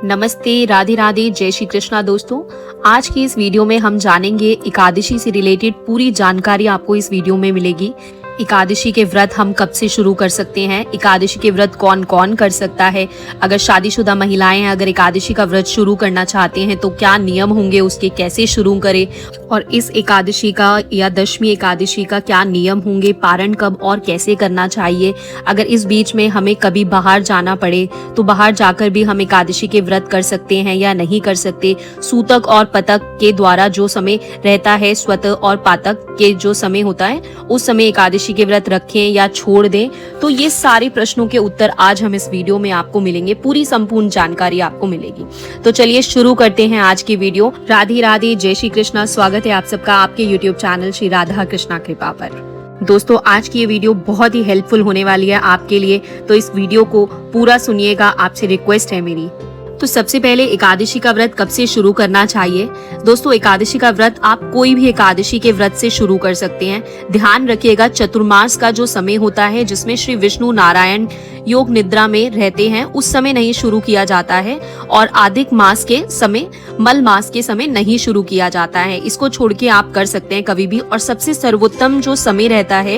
नमस्ते, राधे राधे, जय श्री कृष्णा दोस्तों। आज की इस वीडियो में हम जानेंगे एकादशी से रिलेटेड पूरी जानकारी आपको इस वीडियो में मिलेगी। एकादशी के व्रत हम कब से शुरू कर सकते हैं, एकादशी के व्रत कौन कौन कर सकता है, अगर शादीशुदा महिलाएं हैं अगर एकादशी का व्रत शुरू करना चाहते हैं तो क्या नियम होंगे उसके, कैसे शुरू करें, और इस एकादशी का या दशमी एकादशी का क्या नियम होंगे, पारण कब और कैसे करना चाहिए। अगर इस बीच में हमें कभी बाहर जाना पड़े तो बाहर जाकर भी हम एकादशी के व्रत कर सकते हैं या नहीं कर सकते। सूतक और पतक के द्वारा जो समय रहता है, स्वत और पातक के जो समय होता है उस समय एकादशी के व्रत रखें या छोड़ दें। तो ये सारे प्रश्नों के उत्तर आज हम इस वीडियो में आपको मिलेंगे, पूरी संपूर्ण जानकारी आपको मिलेगी। तो चलिए शुरू करते हैं आज की वीडियो। राधे राधे, जय श्री कृष्णा। स्वागत है आप सबका आपके यूट्यूब चैनल श्री राधा कृष्णा कृपा पर। दोस्तों आज की ये वीडियो बहुत ही हेल्पफुल होने वाली है आपके लिए, तो इस वीडियो को पूरा सुनिएगा, आपसे रिक्वेस्ट है मेरी। तो सबसे पहले एकादशी का व्रत कब से शुरू करना चाहिए। दोस्तों एकादशी का व्रत आप कोई भी एकादशी के व्रत से शुरू कर सकते हैं। ध्यान रखिएगा चतुर्मास का जो समय होता है जिसमें श्री विष्णु नारायण योग निद्रा में रहते हैं उस समय नहीं शुरू किया जाता है, और अधिक मास के समय, मल मास के समय नहीं शुरू किया जाता है। इसको छोड़ के आप कर सकते हैं कभी भी। और सबसे सर्वोत्तम जो समय रहता है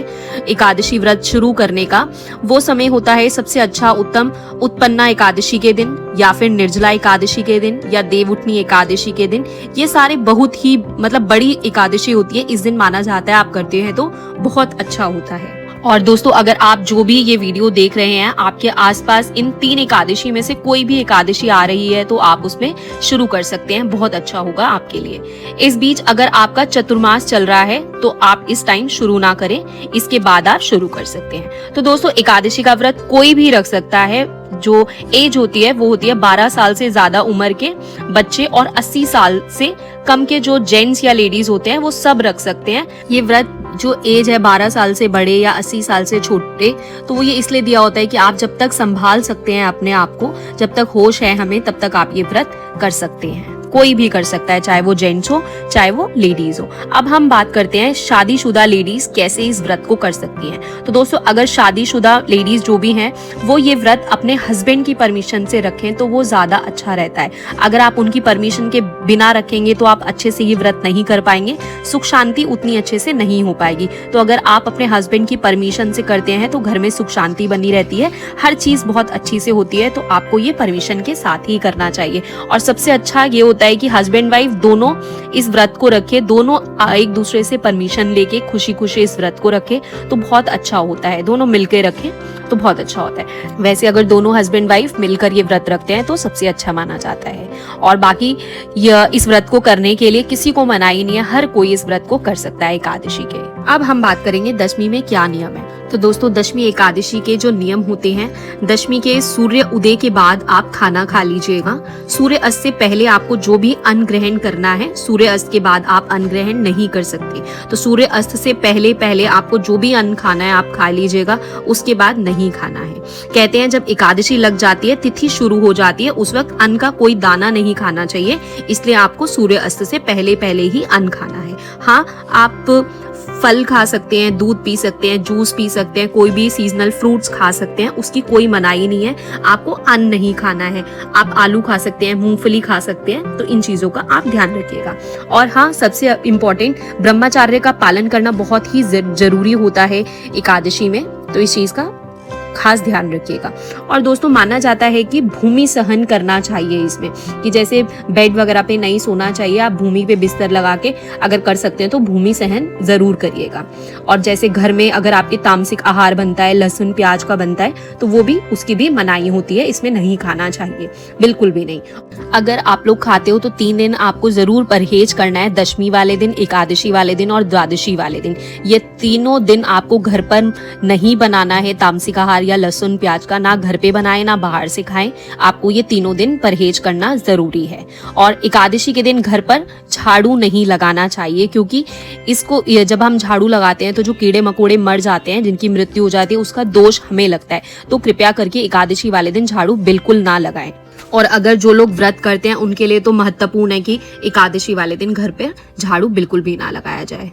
एकादशी व्रत शुरू करने का वो समय होता है सबसे अच्छा उत्तम उत्पन्ना एकादशी के दिन, या फिर निर्जला एकादशी के दिन, या देवउठनी एकादशी के दिन। ये सारे बहुत ही बड़ी एकादशी होती है, इस दिन माना जाता है आप करते हैं तो बहुत अच्छा होता है। और दोस्तों अगर आप जो भी ये वीडियो देख रहे हैं आपके आसपास इन 3 एकादशी में से कोई भी एकादशी आ रही है तो आप उसमें शुरू कर सकते हैं, बहुत अच्छा होगा आपके लिए। इस बीच अगर आपका चतुर्मास चल रहा है तो आप इस टाइम शुरू ना करें, इसके बाद आप शुरू कर सकते हैं। तो दोस्तों एकादशी का व्रत कोई भी रख सकता है। जो एज होती है वो होती है 12 साल से ज्यादा उम्र के बच्चे, और 80 साल से कम के जो जेंट्स या लेडीज होते हैं वो सब रख सकते हैं। ये व्रत जो एज है 12 साल से बड़े या 80 साल से छोटे, तो वो ये इसलिए दिया होता है कि आप जब तक संभाल सकते हैं अपने आप को, जब तक होश है हमें, तब तक आप ये व्रत कर सकते हैं। कोई भी कर सकता है, चाहे वो जेंट्स हो चाहे वो लेडीज हो। अब हम बात करते हैं शादीशुदा लेडीज कैसे इस व्रत को कर सकती हैं। तो दोस्तों अगर शादीशुदा लेडीज जो भी हैं वो ये व्रत अपने हस्बैंड की परमिशन से रखें तो वो ज्यादा अच्छा रहता है। अगर आप उनकी परमिशन के बिना रखेंगे तो आप अच्छे से ये व्रत नहीं कर पाएंगे, सुख शांति उतनी अच्छे से नहीं हो पाएगी। तो अगर आप अपने हस्बैंड की परमिशन से करते हैं तो घर में सुख शांति बनी रहती है, हर चीज बहुत अच्छी से होती है। तो आपको ये परमिशन के साथ ही करना चाहिए। और सबसे अच्छा ये होता है कि हस्बैंड वाइफ दोनों इस व्रत को रखे, दोनों एक दूसरे से परमिशन लेके खुशी खुशी इस व्रत को रखे तो बहुत अच्छा होता है। दोनों मिलकर रखें तो बहुत अच्छा होता है। वैसे अगर दोनों हस्बैंड वाइफ मिलकर ये व्रत रखते हैं तो सबसे अच्छा माना जाता है। और बाकी इस व्रत को करने के लिए किसी को मनाही नहीं है, हर कोई इस व्रत को कर सकता है एकादशी के। अब हम बात करेंगे दशमी में क्या नियम है। तो दोस्तों दशमी एकादशी के जो नियम होते हैं, दशमी के सूर्य उदय के बाद आप खाना खा लीजिएगा। सूर्य अस्त से पहले आपको जो भी अन्न ग्रहण करना है, सूर्य अस्त के बाद आप अन्न ग्रहण नहीं कर सकते। तो सूर्य अस्त से पहले आपको जो भी अन्न खाना है आप खा लीजिएगा, उसके बाद नहीं खाना है। कहते हैं जब एकादशी लग जाती है, तिथि शुरू हो जाती है, उस वक्त अन्न का कोई दाना नहीं खाना चाहिए, इसलिए आपको सूर्य अस्त से पहले ही अन्न खाना है। हाँ, आप फल खा सकते हैं, दूध पी सकते हैं, जूस पी सकते हैं, कोई भी सीजनल फ्रूट्स खा सकते हैं, उसकी कोई मनाही नहीं है। आपको अन्न नहीं खाना है। आप आलू खा सकते हैं, मूंगफली खा सकते हैं, तो इन चीजों का आप ध्यान रखिएगा। और हाँ, सबसे इम्पोर्टेंट ब्रह्मचर्य का पालन करना बहुत ही जरूरी होता है एकादशी में, तो इस चीज का खास ध्यान रखिएगा। और दोस्तों माना जाता है कि भूमि सहन करना चाहिए इसमें, कि जैसे बेड वगैरह पे नहीं सोना चाहिए, आप भूमि पे बिस्तर लगा के अगर कर सकते हैं तो भूमि सहन जरूर करिएगा। और जैसे घर में अगर आपके तामसिक आहार बनता है, लहसुन प्याज का बनता है, तो वो भी उसकी भी मनाही होती है, इसमें नहीं खाना चाहिए, बिल्कुल भी नहीं। अगर आप लोग खाते हो तो 3 दिन आपको जरूर परहेज करना है, दशमी वाले दिन, एकादशी वाले दिन और द्वादशी वाले दिन। ये तीनों दिन आपको घर पर नहीं बनाना है तामसिक आहार या लहसुन प्याज का, ना घर पे बनाए ना बाहर से खाएं। आपको ये तीनों दिन परहेज करना जरूरी है। और एकादशी के दिन घर पर झाड़ू नहीं लगाना चाहिए, क्योंकि इसको जब हम झाड़ू लगाते हैं तो जो कीड़े मकोड़े मर जाते हैं, जिनकी मृत्यु हो जाती है, उसका दोष हमें लगता है। तो कृपया करके एकादशी वाले दिन झाड़ू बिल्कुल ना लगाएं। और अगर जो लोग व्रत करते हैं उनके लिए तो महत्वपूर्ण है कि एकादशी वाले दिन घर पे झाड़ू बिल्कुल भी ना लगाया जाए।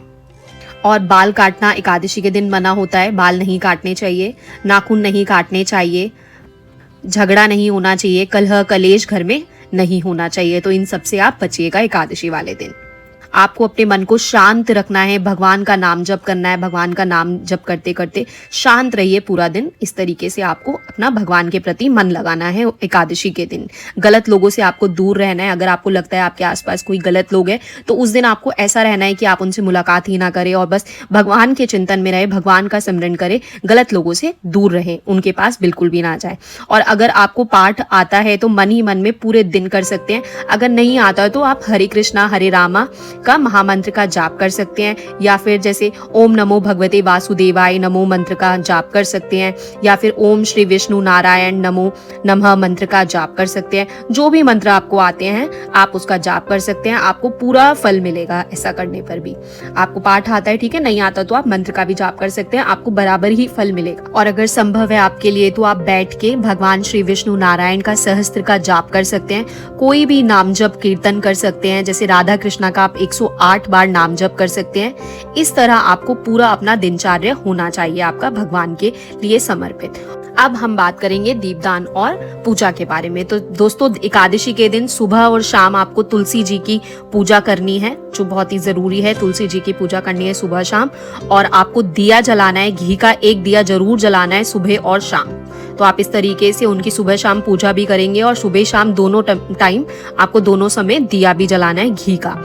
और बाल काटना एकादशी के दिन मना होता है, बाल नहीं काटने चाहिए, नाखून नहीं काटने चाहिए, झगड़ा नहीं होना चाहिए, कलह कलेश घर में नहीं होना चाहिए। तो इन सब से आप बचिएगा एकादशी वाले दिन। आपको अपने मन को शांत रखना है, भगवान का नाम जप करना है। भगवान का नाम जप करते करते शांत रहिए पूरा दिन। इस तरीके से आपको अपना भगवान के प्रति मन लगाना है एकादशी के दिन। गलत लोगों से आपको दूर रहना है। अगर आपको लगता है आपके आसपास कोई गलत लोग हैं तो उस दिन आपको ऐसा रहना है कि आप उनसे मुलाकात ही ना करें और बस भगवान के चिंतन में रहे, भगवान का सिमरन करें, गलत लोगों से दूर रहे, उनके पास बिल्कुल भी ना जाए। और अगर आपको पाठ आता है तो मन ही मन में पूरे दिन कर सकते हैं। अगर नहीं आता है तो आप हरे कृष्णा हरे रामा का महामंत्र का जाप कर सकते हैं, या फिर जैसे ओम नमो भगवते वासुदेवाय नमो मंत्र का जाप कर सकते हैं, या फिर ओम श्री विष्णु नारायण नमो नमः मंत्र का जाप कर सकते हैं। जो भी मंत्र आपको आते हैं आप उसका जाप कर सकते हैं, आपको पूरा फल मिलेगा ऐसा करने पर भी। आपको पाठ आता है, ठीक है, नहीं आता तो आप मंत्र का भी जाप कर सकते हैं, आपको बराबर ही फल मिलेगा। और अगर संभव है आपके लिए तो आप बैठ के भगवान श्री विष्णु नारायण का सहस्त्र का जाप कर सकते हैं। कोई भी नाम जप कीर्तन कर सकते हैं, जैसे राधा कृष्णा का आप 108 बार नाम जप कर सकते हैं। इस तरह आपको पूरा अपना दिनचर्या होना चाहिए आपका भगवान के लिए समर्पित। अब हम बात करेंगे दीपदान और पूजा के बारे में। तो दोस्तों, एकादशी के दिन सुबह और शाम आपको तुलसी जी की पूजा करनी है, जो बहुत ही जरूरी है। तुलसी जी की पूजा करनी है सुबह शाम, और आपको दिया जलाना है, घी का एक दिया जरूर जलाना है सुबह और शाम। तो आप इस तरीके से उनकी सुबह शाम पूजा भी करेंगे, और सुबह शाम दोनों टाइम आपको दोनों समय दिया भी जलाना है घी का।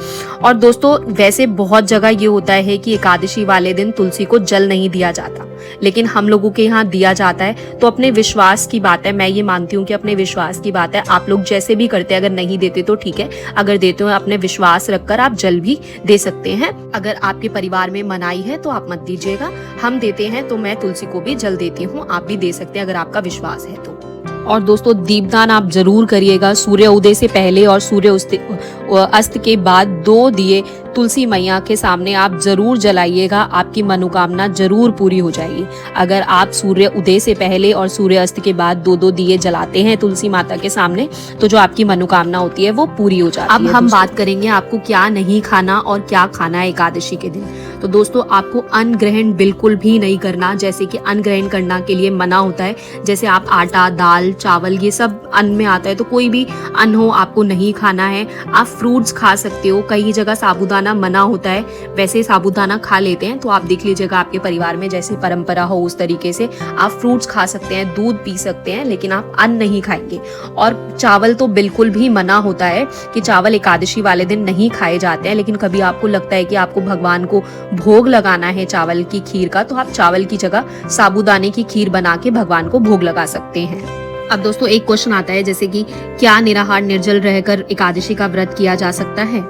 और दोस्तों, वैसे बहुत जगह ये होता है कि एकादशी वाले दिन तुलसी को जल नहीं दिया जाता, लेकिन हम लोगों के यहाँ दिया जाता है। तो अपने विश्वास की बात है, मैं ये मानती हूँ कि अपने विश्वास की बात है। आप लोग जैसे भी करते हैं, अगर नहीं देते तो ठीक है, अगर देते हो अपने विश्वास रखकर आप जल भी दे सकते हैं। अगर आपके परिवार में मनाही है तो आप मत दीजिएगा। हम देते हैं तो मैं तुलसी को भी जल देती हूँ, आप भी दे सकते हैं अगर आपका विश्वास है तो। और दोस्तों, दीपदान आप जरूर करिएगा सूर्य उदय से पहले और सूर्य अस्त के बाद 2 दिए तुलसी मैया के सामने आप जरूर जलाइएगा, आपकी मनोकामना जरूर पूरी हो जाएगी। अगर आप सूर्य उदय से पहले और सूर्य अस्त के बाद 2-2 दिए जलाते हैं तुलसी माता के सामने, तो जो आपकी मनोकामना होती है वो पूरी हो जाती है। अब हम बात करेंगे आपको क्या नहीं खाना और क्या खाना है एकादशी के दिन। तो दोस्तों, आपको अन्न ग्रहण बिल्कुल भी नहीं करना। जैसे कि अन्न ग्रहण करना के लिए मना होता है, जैसे आप आटा, दाल, चावल, ये सब अन्न में आता है, तो कोई भी अन्न हो आपको नहीं खाना है। आप फ्रूट्स खा सकते हो, कई जगह साबूदाना मना होता है, वैसे साबूदाना खा लेते हैं। तो आप देख लीजिएगा आपके परिवार में जैसे परंपरा हो उस तरीके से आप फ्रूट्स खा सकते हैं, दूध पी सकते हैं, लेकिन आप अन्न नहीं खाएंगे। और चावल तो बिल्कुल भी मना होता है कि चावल एकादशी वाले दिन नहीं खाए जाते हैं। लेकिन कभी आपको लगता है कि आपको भगवान को भोग लगाना है चावल की खीर का, तो आप चावल की जगह साबूदाने की खीर बना के भगवान को भोग लगा सकते हैं। अब दोस्तों, एक क्वेश्चन आता है जैसे कि क्या निराहार निर्जल रहकर एकादशी का व्रत किया जा सकता है?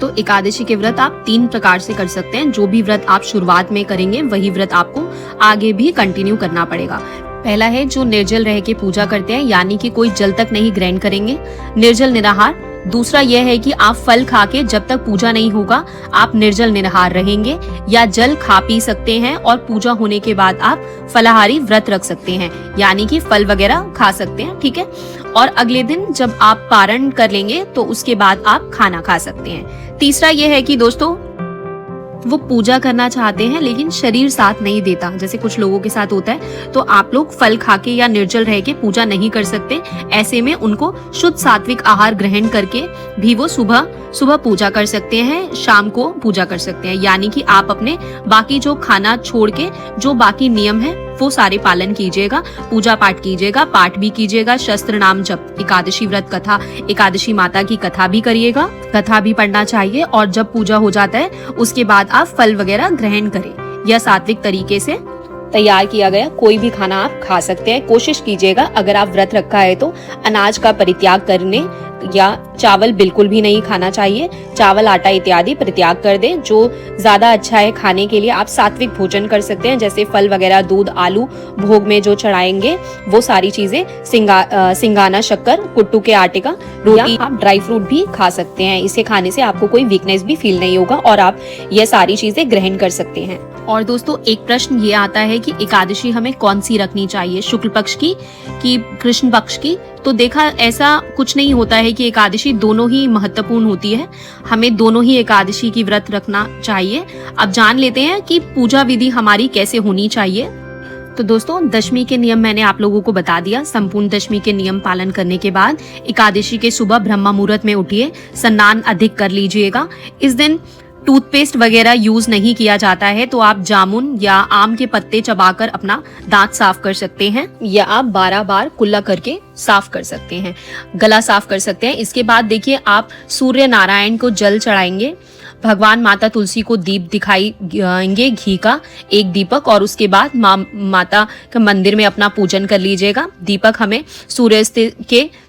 तो एकादशी के व्रत आप 3 प्रकार से कर सकते हैं। जो भी व्रत आप शुरुआत में करेंगे वही व्रत आपको आगे भी कंटिन्यू करना पड़ेगा। पहला है जो निर्जल रह के पूजा करते हैं, यानी कि कोई जल तक नहीं ग्रहण करेंगे, निर्जल निराहार। दूसरा यह है कि आप फल खा के जब तक पूजा नहीं होगा आप निर्जल निराहार रहेंगे, या जल खा पी सकते हैं और पूजा होने के बाद आप फलाहारी व्रत रख सकते हैं, यानी कि फल वगैरह खा सकते हैं, ठीक है। और अगले दिन जब आप पारण कर लेंगे तो उसके बाद आप खाना खा सकते हैं। तीसरा यह है कि दोस्तों, वो पूजा करना चाहते हैं लेकिन शरीर साथ नहीं देता, जैसे कुछ लोगों के साथ होता है, तो आप लोग फल खा के या निर्जल रह के पूजा नहीं कर सकते। ऐसे में उनको शुद्ध सात्विक आहार ग्रहण करके भी वो सुबह पूजा कर सकते हैं, शाम को पूजा कर सकते हैं। यानी कि आप अपने बाकी जो खाना छोड़ के जो बाकी नियम है वो सारे पालन कीजिएगा, पूजा पाठ कीजिएगा, पाठ भी कीजिएगा, शस्त्र नाम जप, एकादशी व्रत कथा, एकादशी माता की कथा भी करिएगा, कथा भी पढ़ना चाहिए। और जब पूजा हो जाता है उसके बाद आप फल वगैरह ग्रहण करें, या सात्विक तरीके से तैयार किया गया कोई भी खाना आप खा सकते हैं। कोशिश कीजिएगा अगर आप व्रत रखा है तो अनाज का परित्याग करने, या चावल बिल्कुल भी नहीं खाना चाहिए, चावल, आटा इत्यादि परित्याग कर दें। जो ज्यादा अच्छा है खाने के लिए आप सात्विक भोजन कर सकते हैं, जैसे फल वगैरह, दूध, आलू भोग में जो चढ़ाएंगे वो सारी चीजें, सिंगाना शक्कर, कुट्टू के आटे का रोटी, आप ड्राई फ्रूट भी खा सकते हैं। इसे खाने से आपको कोई वीकनेस भी फील नहीं होगा और आप ये सारी चीजें ग्रहण कर सकते हैं। और दोस्तों, एक प्रश्न ये आता है कि एकादशी हमें कौन सी रखनी चाहिए, शुक्ल पक्ष की कि कृष्ण पक्ष की? तो देखा, ऐसा कुछ नहीं होता है कि एकादशी दोनों ही महत्वपूर्ण होती है, हमें दोनों ही एकादशी की व्रत रखना चाहिए। अब जान लेते हैं कि पूजा विधि हमारी कैसे होनी चाहिए। तो दोस्तों दशमी के नियम मैंने आप लोगों को बता दिया। संपूर्ण दशमी के नियम पालन करने के बाद एकादशी के सुबह ब्रह्म मुहूर्त में उठिए, स्नान अधिक कर लीजिएगा। इस दिन टूथपेस्ट वगैरह यूज नहीं किया जाता है, तो आप जामुन या आम के पत्ते चबाकर अपना दांत साफ कर सकते हैं, या आप 12 बार कुल्ला करके साफ कर सकते हैं, गला साफ कर सकते हैं। इसके बाद देखिए आप सूर्य नारायण को जल चढ़ाएंगे, भगवान माता तुलसी को दीप दिखाएंगे, घी का एक दीपक, और उसके बाद माता के मंदिर में अपना पूजन कर लीजिएगा। दीपक हमें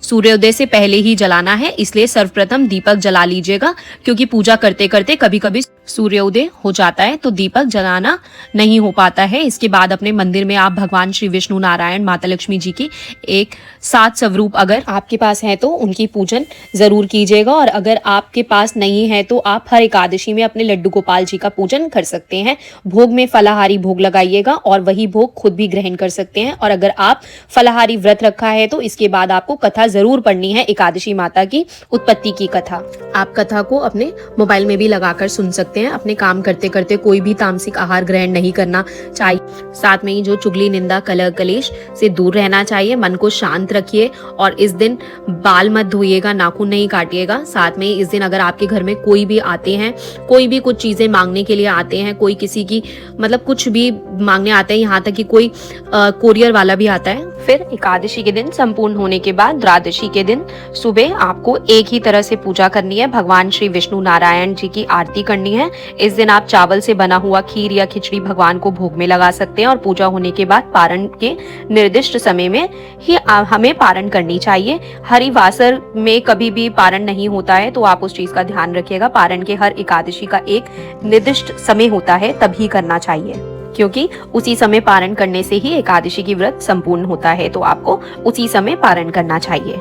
सूर्योदय से पहले ही जलाना है, इसलिए सर्वप्रथम दीपक जला लीजिएगा, क्योंकि पूजा करते करते कभी कभी सूर्योदय हो जाता है तो दीपक जलाना नहीं हो पाता है। इसके बाद अपने मंदिर में आप भगवान श्री विष्णु नारायण, माता लक्ष्मी जी की एक 7 स्वरूप अगर आपके पास है तो उनकी पूजन जरूर कीजिएगा, और अगर आपके पास नहीं है तो आप हर एकादशी में अपने लड्डू गोपाल जी का पूजन कर सकते हैं। भोग में फलाहारी भोग लगाइएगा और वही भोग खुद भी ग्रहण कर सकते हैं। और अगर आप फलाहारी व्रत रखा है तो इसके बाद आपको कथा जरूर पढ़नी है, एकादशी माता की उत्पत्ति की कथा। आप कथा को अपने मोबाइल में भी लगाकर सुन सकते हैं। अपने काम करते करते कोई भी तामसिक आहार ग्रहण नहीं करना चाहिए। साथ में ही जो चुगली, निंदा, कलह कलेश से दूर रहना चाहिए। मन को शांत रखिए और इस दिन बाल मत धोइएगा, नाखून नहीं काटिएगा। साथ में इस दिन अगर आपके घर में कोई भी आते हैं, कोई भी कुछ चीजें मांगने के लिए आते हैं, कोई किसी की मतलब कुछ भी मांगने आते हैं, यहाँ तक कि कोई कोरियर वाला भी आता है। फिर एकादशी के दिन संपूर्ण होने के बाद द्वादशी के दिन सुबह आपको एक ही तरह से पूजा करनी है, भगवान श्री विष्णु नारायण जी की आरती करनी है। इस दिन आप चावल से बना हुआ खीर या खिचड़ी भगवान को भोग में लगा सकते हैं, और पूजा होने के बाद पारण के निर्दिष्ट समय में ही हमें पारण करनी चाहिए। हरिवासर में कभी भी पारण नहीं होता है, तो आप उस चीज का ध्यान रखिएगा। पारण के हर एकादशी का एक निर्दिष्ट समय होता है, तभी करना चाहिए, क्योंकि उसी समय पारण करने से ही एकादशी की व्रत संपूर्ण होता है, तो आपको उसी समय पारण करना चाहिए।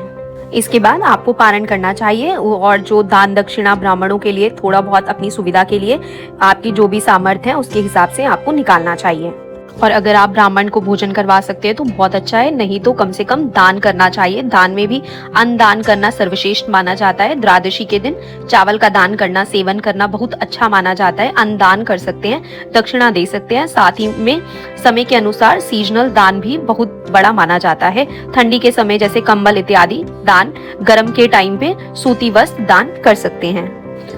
इसके बाद आपको पारण करना चाहिए, और जो दान दक्षिणा ब्राह्मणों के लिए थोड़ा बहुत अपनी सुविधा के लिए आपकी जो भी सामर्थ्य है उसके हिसाब से आपको निकालना चाहिए। और अगर आप ब्राह्मण को भोजन करवा सकते हैं तो बहुत अच्छा है, नहीं तो कम से कम दान करना चाहिए। दान में भी अन्न दान करना सर्वश्रेष्ठ माना जाता है। द्वादशी के दिन चावल का दान करना, सेवन करना बहुत अच्छा माना जाता है। अन्न दान कर सकते हैं, दक्षिणा दे सकते हैं। साथ ही में समय के अनुसार सीजनल दान भी बहुत बड़ा माना जाता है। ठंडी के समय जैसे कंबल इत्यादि दान, गर्म के टाइम पे सूती वस्त्र दान कर सकते हैं।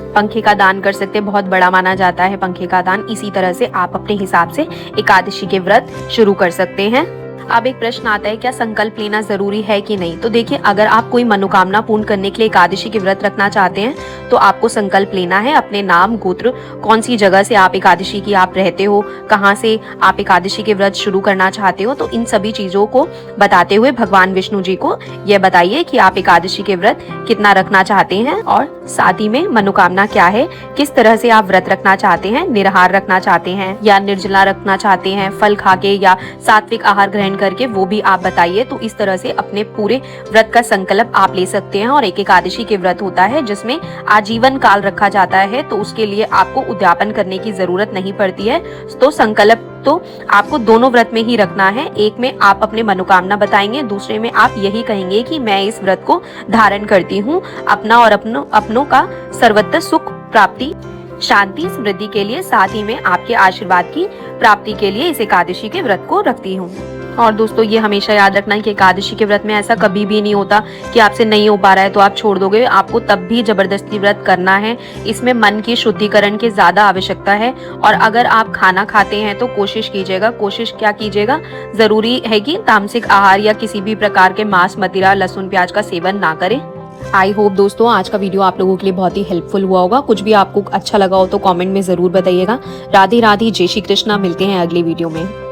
पंखे का दान कर सकते हैं, बहुत बड़ा माना जाता है पंखे का दान। इसी तरह से आप अपने हिसाब से एकादशी के व्रत शुरू कर सकते हैं। अब एक प्रश्न आता है, क्या संकल्प लेना जरूरी है कि नहीं? तो देखिए, अगर आप कोई मनोकामना पूर्ण करने के लिए एकादशी के व्रत रखना चाहते हैं तो आपको संकल्प लेना है। अपने नाम, गोत्र, कौन सी जगह से आप एकादशी की आप रहते हो, कहाँ से आप एकादशी के व्रत शुरू करना चाहते हो, तो इन सभी चीजों को बताते हुए भगवान विष्णु जी को यह बताइए कि आप एकादशी के व्रत कितना रखना चाहते हैं, और साथ ही में मनोकामना क्या है, किस तरह से आप व्रत रखना चाहते हैं, निराहार रखना चाहते हैं या निर्जला रखना चाहते हैं, फल खाके या सात्विक आहार ग्रहण करके, वो भी आप बताइए। तो इस तरह से अपने पूरे व्रत का संकल्प आप ले सकते हैं। और एक एकादशी के व्रत होता है जिसमें आजीवन काल रखा जाता है, तो उसके लिए आपको उद्यापन करने की जरूरत नहीं पड़ती है। तो संकल्प तो आपको दोनों व्रत में ही रखना है। एक में आप अपने मनोकामना बताएंगे, दूसरे में आप यही कहेंगे कि मैं इस व्रत को धारण करती हूँ अपना और अपनों का सर्वत्र सुख प्राप्ति, शांति, समृद्धि के लिए, साथ ही में आपके आशीर्वाद की प्राप्ति के लिए इस एकादशी के व्रत को रखती हूँ। और दोस्तों ये हमेशा याद रखना है कि एकादशी के व्रत में ऐसा कभी भी नहीं होता कि आपसे नहीं हो पा रहा है तो आप छोड़ दोगे। आपको तब भी जबरदस्ती व्रत करना है। इसमें मन की शुद्धिकरण की ज्यादा आवश्यकता है। और अगर आप खाना खाते हैं तो कोशिश क्या कीजिएगा, जरूरी है कि तामसिक आहार या किसी भी प्रकार के मांस, मदिरा, लहसुन, प्याज का सेवन ना करें। आई होप दोस्तों आज का वीडियो आप लोगों के लिए बहुत ही हेल्पफुल हुआ होगा। कुछ भी आपको अच्छा लगा हो तो कमेंट में जरूर बताइएगा। राधे राधे, जय श्री कृष्णा। मिलते हैं अगली वीडियो में।